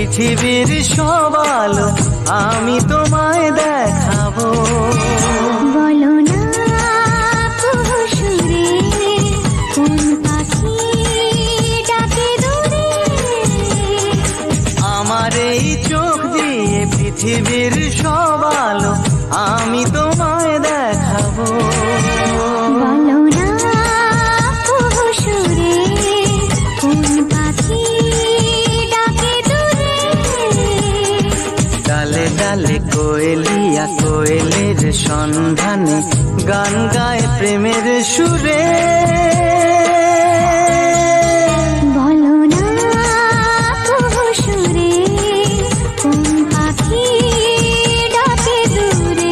পৃথিবীর সব আলো আমি তোমায় দেখাবো। বলো না কুহুসুরে কোন পাখি ডাকে দূরে। আমার এই চোখ দিয়ে পৃথিবীর সব আলো আমি তোমায় দেখাবো। বলো না কুহুসুরে কোন পাখি ডাকে দূরে। ডালে ডালে কোয়েলিয়া কোয়েলের সন্ধানে গান গায় প্রেমের সুরে। বলো না কুহুসুরে কোন পাখি ডাকে দূরে।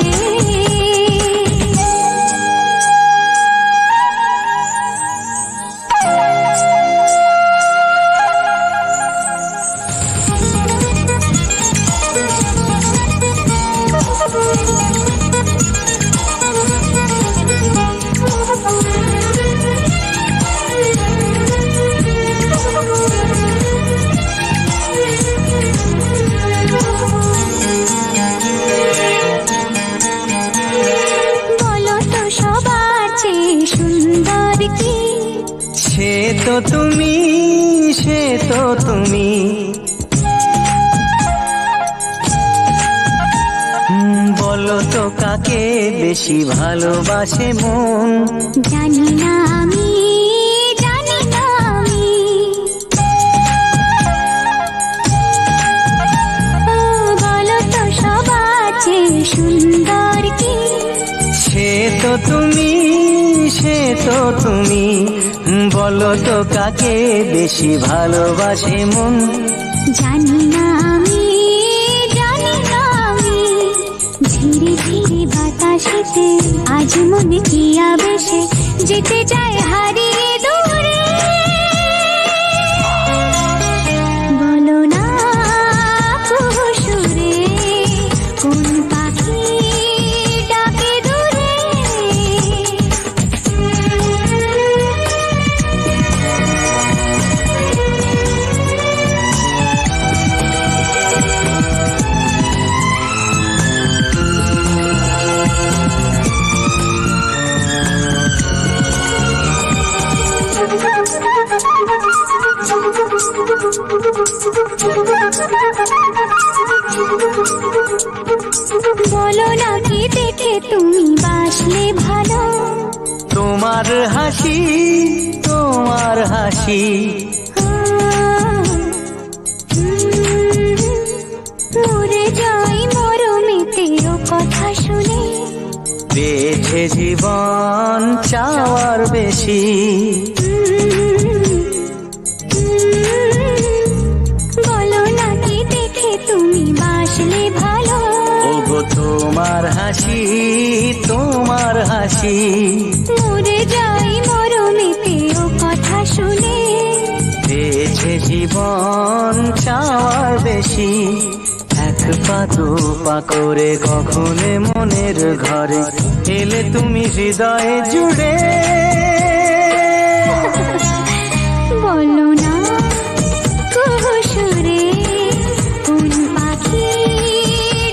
বলো তো সবার চেয়ে সুন্দর কি? সে তো তুমি, সে তো তুমি। বলো তো কাকে বেশি ভালোবাসে মন? জানি না আমি, জানি না আমি। ও বলো তো সবার চেয়ে সুন্দর কি? সে তো তুমি, সে তো তুমি। বলো তো কাকে বেশি ভালোবাসে মন? জানি না আমি, জানি না আমি। ধীরে ধীরে বাতাসেতে আজ মনে কি আবেশে যেতে চায় হারিয়ে দূরে। বলো না কুহুসুরে কোন পাখি ডাকে দূরে। বলো না কি দেখে তুমি বাসলে ভালো? তোমার হাসি, তোমার হাসি। মরে যাই মরমেতে ও কথা শুনে। বেঁচে জীবন চাওয়ার বেশি। বলো না কি দেখে তুমি বাসলে ভালো? ওগো তোমার হাসি, তোমার হাসি। মরে যাই মরমেতে ও কথা শুনে। বেঁচে জীবন চাওয়ার বেশি। এক পা দু পা করে কখনো মনের ঘরে এলে তুমি হৃদয়ে জুড়ে। বলো না কুহুসুরে কোন পাখি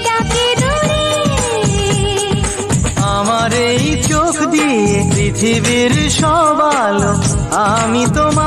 ডাকে দূরে। আমার এই চোখ দিয়ে পৃথিবীর সব আলো আমি তোমার